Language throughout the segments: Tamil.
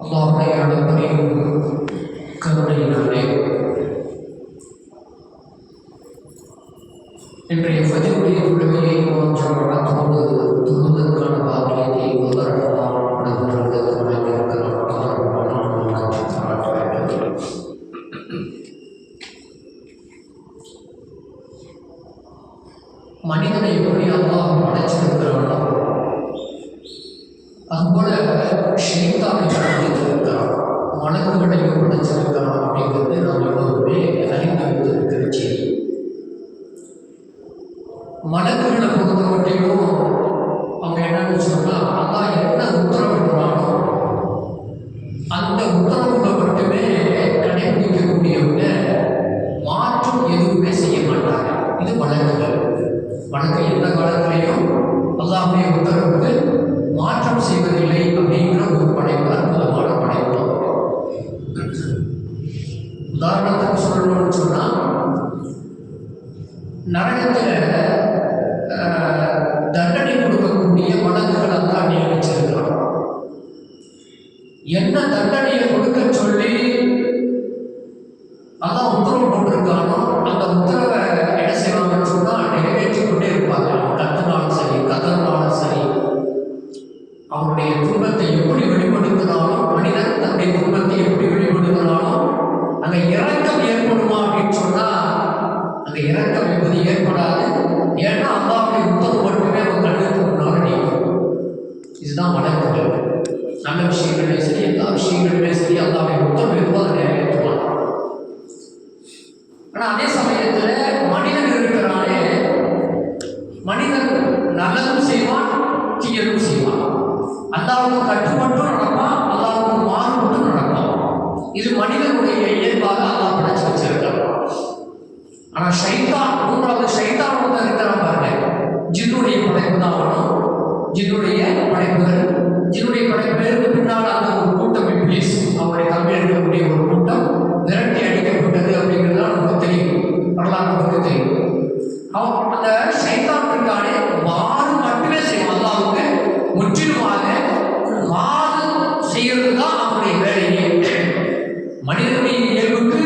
அல்லாஹ்வுடைய அளப்பரிய கருணையினாலே இன்றைய ஃபஜ்ருடைய தொழுகையை கொஞ்சம் வழக்கோடு தொழுவதற்கான பாக்கியத்தை முதலாக மனிதனை எப்படி அல்லாஹ் படைச்சிருக்கிறானோ அதுபோல ஷைத்தானை படைத்திருக்கிறான், மலக்குகளையும் படைச்சிருக்கிறான் அப்படிங்கிறது நாம் எல்லோருமே அறிந்து வைத்திருக்கிற செய்தி. மலக்குகளை பொறுத்த மட்டும் அவங்க என்னன்னு சொன்னா, அல்லாஹ் என்ன உத்தரவிடுறானோ அந்த உத்தரவுகளை மட்டுமே கடைபிடிக்கக்கூடியவங்க, மாற்றம் எதுவுமே செய்ய மாட்டாங்க. இது வழக்குகள். வழக்கு எந்த காலத்திலையும் அல்லாஹ்வுடைய உத்தரவுக்கு மாற்றம் செய்வதில்லை அப்படிங்கிற ஒரு படைப்பு, அற்புதமான படைப்பு. உதாரணத்துக்கு சொல்லணும்னு சொன்னால், நரகத்தில் தண்டனை கொடுக்கக்கூடிய வழக்குகளை தான் நியமிச்சிருக்கிறான். என்ன தண்டனையை கொடுக்க சொல்லி அதான் உத்தரவு போட்டிருக்கானோ அந்த உத்தரவை என்ன செய்வாங்கன்னு சொன்னால் நிறைவேற்றி கொண்டே இருப்பாங்க. கத்துனாலும் சரி, கதறினாலும் சரி, அவனுடைய துன்பத்தை எப்படி வெளிப்படுத்தினாலும், மனிதன் தன்னுடைய துன்பத்தை எப்படி வெளிப்படுத்தினாலும் அங்கே இரக்கம் ஏற்படுமா அப்படின்னு சொன்னால் அங்கே இரக்கம் என்பது ஏற்படாது. ஏன்னா அல்லாஹ்வுடைய உத்தரவு மட்டுமே அவன் கண்ணுக்கு முன்னால் நீக்கும். இதுதான் வழக்குகள். நல்ல விஷயங்களே சரி, எல்லா விஷயங்களுமே சரி, அல்லாஹ்வுடைய உத்தரவு எதுவோ அதை நிறைவேற்றுவான். ஆனால் அதே சமயத்தில் மனிதன் இருக்கிறானே, மனிதன் நல்லதும் செய்வான், தீயதும் செய்வான். அல்லாஹ்வுக்கு கட்டுப்பட்டும் நடப்பான், அல்லாஹ்வுக்கு மாறுபட்டும் நடப்பான். இது மனிதனுடைய இயல்பாக அல்லாஹ் படைச்சு வச்சிருக்கான். ஆனால் ஷைத்தான், மூன்றாவது ஷைத்தான் ஒன்று இருக்கிறான் பாருங்க. ஜின்னுடைய படைப்பு தான் அவனும். ஜின்னுடைய படைப்புகள், ஜின்னுடைய படைப்பிலிருந்து பின்னால் அந்த ஒரு கூட்டம் இப்ளீஸ், அவருடைய கம்மியில் இருக்கக்கூடிய ஒரு கூட்டம் விரட்டி அடிக்கப்பட்டது அப்படிங்கிறது நமக்கு தெரியும், வரலாறு நமக்கு தெரியும். அவன் அந்த ஷைத்தான் இருக்கானே, மாறு மட்டுமே செய்வான். அல்லாஹ்வுக்கு முற்றிலுமாக மாறு செய்யறது தான் அவனுடைய வேலையே. மனிதனுடைய இயல்புக்கு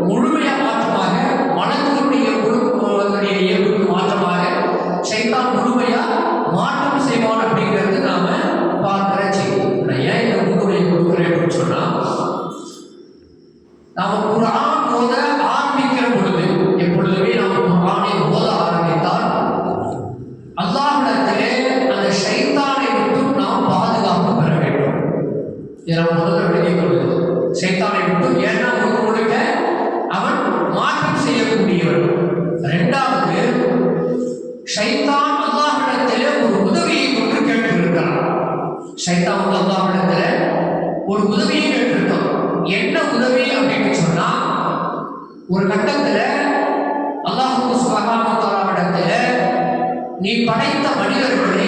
முழுமையாக மாற்றமாக, மனதினுடைய இயல்புக்கு மாற்றமாக ஷைத்தான் முழுமையாக மாற்றம் செய்வான் அப்படிங்கிறது நாம பார்க்கிற செய்தி. ஏன் இந்த முன்னுரையை கொடுக்குறேன் அப்படின்னு சொன்னா, நாம குர்ஆன் ஓத ஆரம்பிக்கிற பொழுது, எப்பொழுதுமே நாம் குர்ஆனை ஓத ஆரம்பித்தால் அல்லாஹ்விடத்திலே அந்த ஷைத்தானை விட்டு நாம் பாதுகாப்பு பெற வேண்டும். இதை முதல்ல விளங்கிக் கொள்வது. ஷைத்தானை விட்டு, ஏன்னா முழுக்க அவன் மாற்றம் செய்யக்கூடியவன். இரண்டாவது, ஷைத்தான் அல்லாஹ்விடத்திலே ஒரு உதவியை கொண்டு கேட்டிருக்கிறான். ஷைத்தான் அல்லாஹ்விடத்திலே ஒரு உதவியை கேட்டிருக்கான். என்ன உதவி அப்படின்னு சொன்னா, ஒரு கட்டத்தில் அல்லாஹ் சுப்ஹானஹு வ தஆலாவிடத்தில், நீ படைத்த மனிதர்களை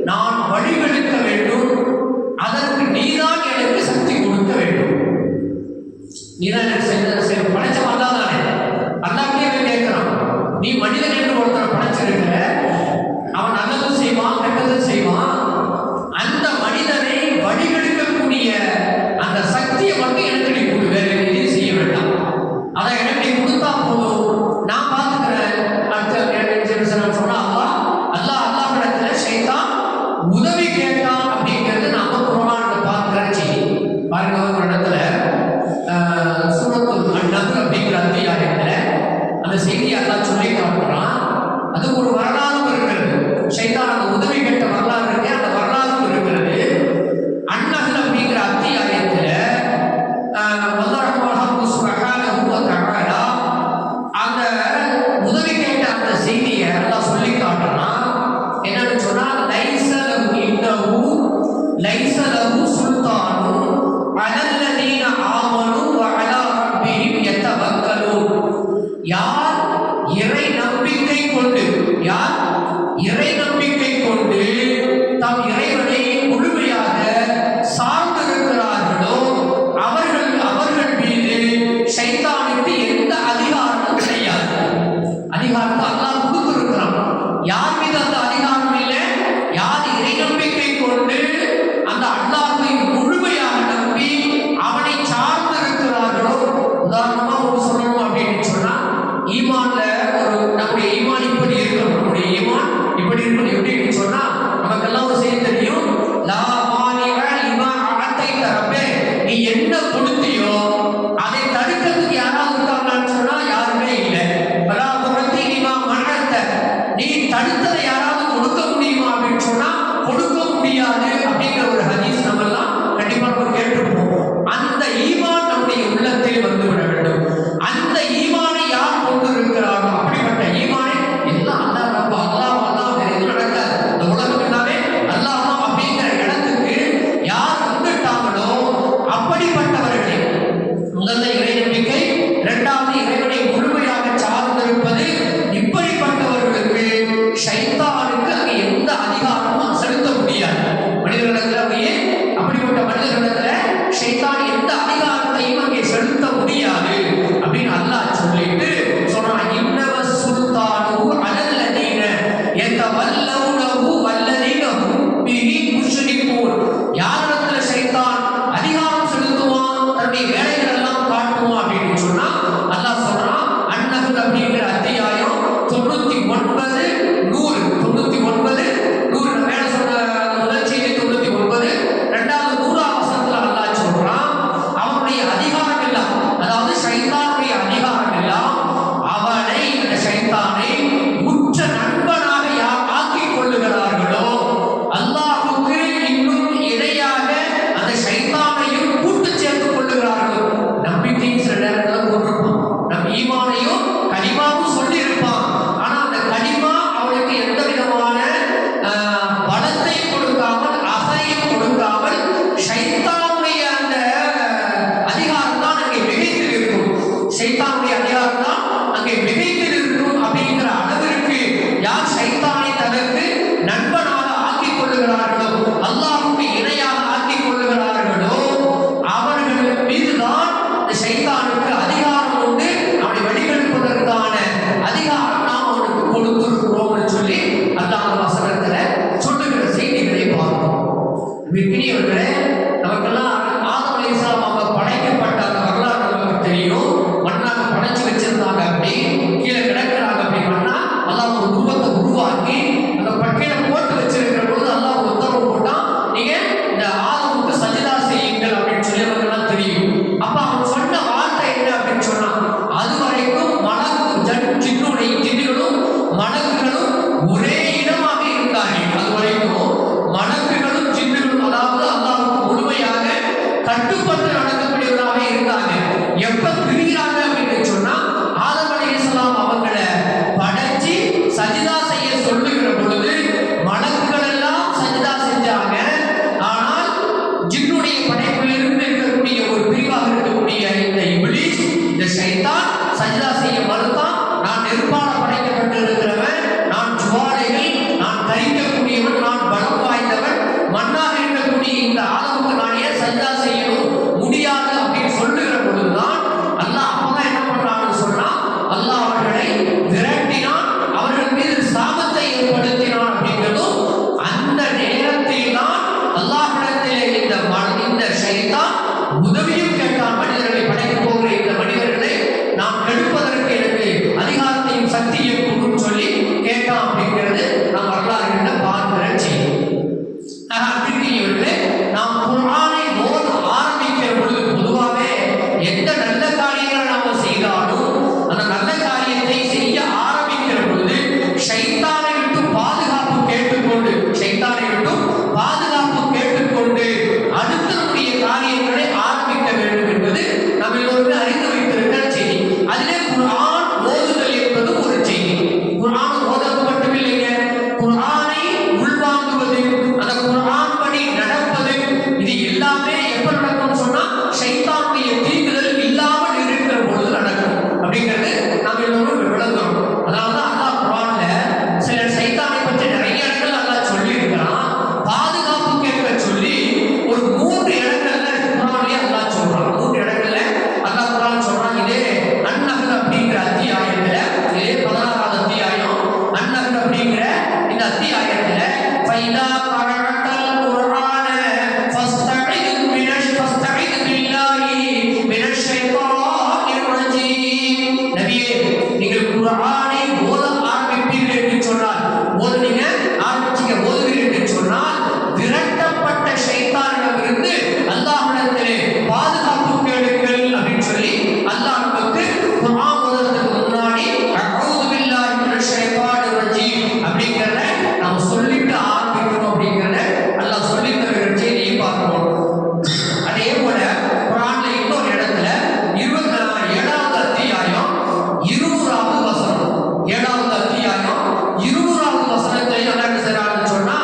நான் வழிகெடுக்க வேண்டும், அதற்கு நீதான் எனக்கு சக்தி கொடுக்க வேண்டும். நீதான் எனக்கு படைச்ச வந்தா தானே, அல்லாஹ்வே கேட்கிறான். நீ மனிதன் என்று ஒருத்தரை படைச்சிருக்கிற, அவன் நல்லதும் செய்வான், கெட்டதும் செய்வான். அந்த மனிதனை வழிகெடுக்கக்கூடிய அந்த சக்தியை மட்டும் எனக்கு நீ கொடு, வேற எதையும் செய்ய வேண்டாம். அதை எனக்கு நீ கொடுத்தா போதும், நான் பார்த்துக்கிறேன். அடுத்த சொன்னா அல்லாஹ்விடத்துல ஷைத்தான் உதவி கேட்டான் அப்படிங்கிறது நாம குர்ஆன்ல பார்க்கிற செய்தி. பாருங்க, ஒரு இடத்துல சூரத்துல் அன்-நஹ்ல் அப்படிங்கிற அத்தியாயத்துல அந்த செய்தியை அல்லாஹ் சொல்லி காட்டுறான். அது ஒரு வரலாறு இருக்கிறது. ஷைத்தான் அந்த உதவி கேட்ட வரலாறு இருக்கு, அந்த வரலாறு இருக்கிறது. அன்-நஹ்ல் அப்படிங்கிற அத்தியாயத்துல அல்லாஹ் சுப்ஹானஹு வ தஆலா அந்த உதவி கேட்ட அந்த செய்தியை அல்லாஹ் சொல்லி காட்டுறான். என்னன்னு சொன்னா, லைஸ லஹு இன்னஹு லைஸ லஹு சுல்தானு அலல்லதீன ஆமனு வ அலா ரப்பிஹிம் யதவக்கலூன். யார் இறை சஜ்தா செய்ய மறுத்தான். நான் நெருப்பால் படைக்கப்பட்டு இருக்கிறவன், நான் ஜுவாலைகள், நான் கரிக்கக்கூடியவன், நான் பலம் வாய்ந்தவன், மண்ணாக இருக்கக்கூடிய இந்த ஆதமுக்கு நான் ஏன் சஜ்தா செய்யணும், முடியாது அப்படின்னு சொல்லுகிற பொழுதுதான் அல்லாஹ் அப்பதான் என்ன பண்றான்னு சொன்னா, அல்லாஹ் அவர்களை விரட்டினான், அவர்கள் மீது சாபத்தை ஏற்படுத்தினான். அப்படிங்கிறதும் அந்த நேரத்தில் தான் அல்லாஹ்விடத்திலே இந்த ஷைத்தான் உதவியும் கேட்டான். மனிதர்களை படைக்க போகிற இந்த மனிதர்களை நாம் கெடுப்பதற்கு எனக்கு அதிகாரத்தையும் சக்தியும் கொடுன்னு சொல்லி கேட்டான். அப்படிங்கிறது நாம் வரலாறுகளை பார்க்கிற செய்தி. அன்பிற்குரியவர்களே, நாம் குர்ஆனை ஓத ஆரம்பிக்கிற பொழுது பொதுவாகவே எந்த நல்ல காரியங்களை நாம் செய்தாலும் அந்த நல்ல காரியத்தை செய்ய ஆரம்பிக்கிற பொழுது ஷைத்தானை விட்டு பாதுகாப்பு கேட்டுக்கொண்டு அடுத்த நம்முடைய காரியங்களை ஆரம்பிக்க வேண்டும் என்பது நம்ம எல்லோருமே அறிந்து வைத்திருக்கிற செய்தி. அதிலே குர்ஆன் ஓதுதல் என்பது ஒரு செய்தி. குர்ஆன் ஓதுவது மட்டுமில்லைங்க, குர்ஆனை உள்வாங்குவது, அந்த குர்ஆன் படி நடப்பது, இது எல்லாமே எப்ப நடக்கும் சொன்னா ஷைத்தானுடைய தீங்குதல் இல்லாமல் இருக்கிற பொழுது நடக்கும். அப்படிங்கிறது நாம் எல்லோரும் விளங்குறோம். அதனாலதான் அல்லாஹ் குர்ஆன்ல சில ஷைத்தானை பற்றி நிறைய இடங்கள் அல்லாஹ் சொல்லி இருக்கிறான். பாதுகாப்பு கேட்க சொல்லி ஒரு 3 இடங்கள்ல குர்ஆன்லயே அல்லாஹ் சொல்றான். 3 இடங்கள்ல அல்லாஹ் குர்ஆன் சொல்றான். இதே அன்-நஹ்ல் அப்படிங்கிற அத்தியாயத்துல, இதே 16வது அத்தியாயம் அன்-நஹ்ல் அப்படிங்கிற இந்த அத்தியாயத்துல ஃபைதா கரஅத்தல் குர்ஆன ஃபஸ்தஇத் பில்லாஹி மினஷ் ஷைத்தானிர் ரஜீம். நபியே, நீங்கள் குர்ஆனை ஓத ஆரம்பிப்பீர்கள் என்று சொன்னால், ஓதுவீங்க என்று சொன்னால் விரட்டப்பட்ட ஷைத்தானிடமிருந்து அல்லாஹ்விடத்திலே பாதுகாப்பு கேளுங்கள் அப்படின்னு சொல்லி அல்லாஹ் நமக்கு குர்ஆன் ஓதுறதுக்கு முன்னாடி அஊது பில்லாஹி மினஷ் ஷைத்தானிர் ரஜீம் அப்படிங்கறத நாம சொல்லிட்டு ஆரம்பிக்கணும். அப்படிங்கறத அல்லாஹ் சொல்லி தருகிற செய்தியை பார்க்கிறோம். அதே போல குர்ஆன்ல இன்னொரு இடத்துல 27வது அத்தியாயம் 200வது வசனம், 7வது அத்தியாயம் 200வது வசனத்தை அல்லாஹ் என்ன செய்றான்னு சொன்னா,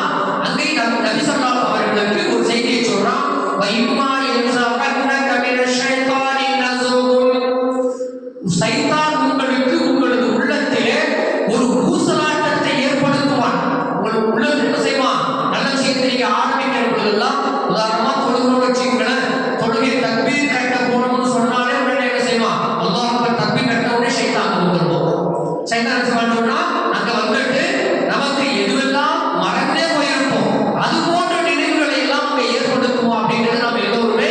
அங்கே நபி ஸல்லல்லாஹு அவர்களுக்கு ஒரு செய்தியை சொல்றான். வைமா யன்ஸகன்னக மினஷ் ஷைத்தானி நஸுகுன். ஷைத்தான் உங்களுக்கு உங்களது உள்ளத்திலே ஒரு ஊசலாட்டத்தை ஏற்படுத்துவான். உங்கள் உள்ளத்தில் என்ன செய்வான், நல்ல விஷயத்தை நீங்க ஆரம்பிக்கிற பொழுதெல்லாம், உதாரணமா தொழுகிறோம்னு வச்சுக்கோங்களேன், தொழுகை தக்பீர் கட்ட போகணும்னு சொன்னாலே உடனே என்ன செய்வான், அல்லாஹ் அக்பர் தக்பீர் கட்ட உடனே ஷைத்தான் வந்துருவோம். ஷைத்தான் என்ன செய்வான்னு சொன்னா, அங்க வந்துட்டு நமக்கு எதுவெல்லாம் மறந்தே போயிருப்போம் அது போன்ற நினைவுகளை எல்லாம் அங்க ஏற்படுத்துவோம். அப்படிங்கிறது நம்ம எல்லோருமே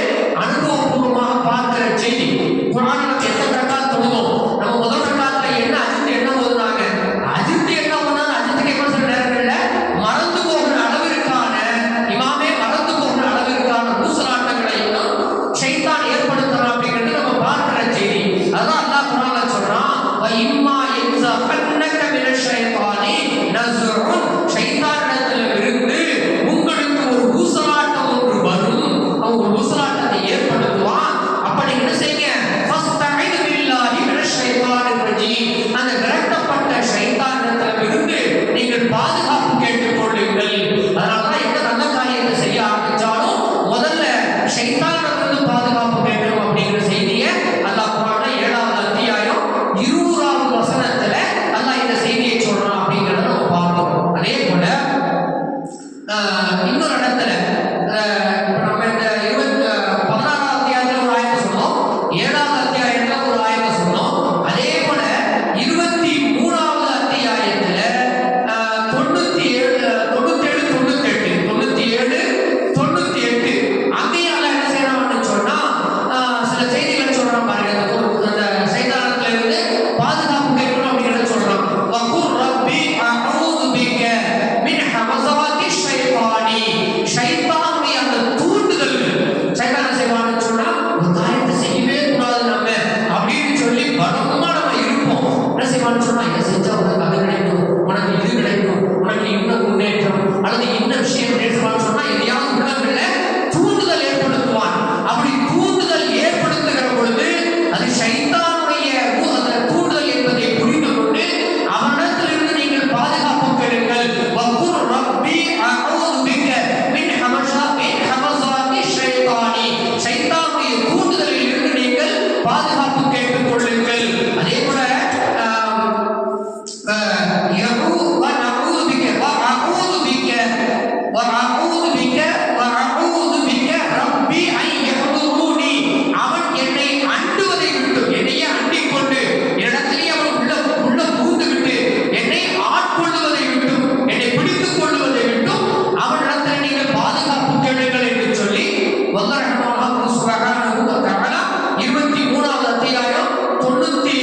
அல்லாஹ் சுப்ஹானஹு வ தஆலா 23வது அத்தியாயம் 97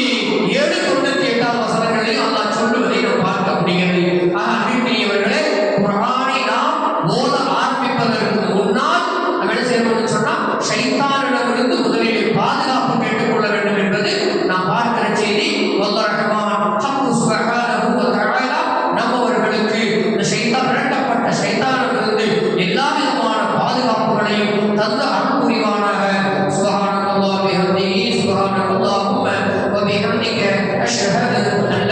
98 வசனங்களில் அல்லாஹ் சொல்லுவதை நாம் பார்க்க முடிகிறது. அன்பிற்குரியவர்களே, குர்ஆனை நாம் ஓத ஆரம்பிப்பதற்கு முன்னால் நம்ம என்ன செய்யணும்னு சொன்னா ஷைத்தானிடமிருந்து முதலிலே பாதுகாப்பு கேட்டுக்கொள்ள வேண்டும் என்பது நாம் பார்க்கிற செய்தி. வல்லாஹ் ரஹ்மான் ஹக்கு சுப்ஹானஹு வ தஆலா நம்மவர்களுக்கு இந்த ஷைத்தான் விரட்டப்பட்ட ஷைத்தானிடமிருந்து எல்லா விதமான பாதுகாப்புகளையும் தந்து அருள் புரிவானாக. சுப்ஹானல்லாஹி வ பிஹம்திஹி சுப்ஹானல்லாஹும்ம வ பிஹம்திக அஷ்ஹது அன்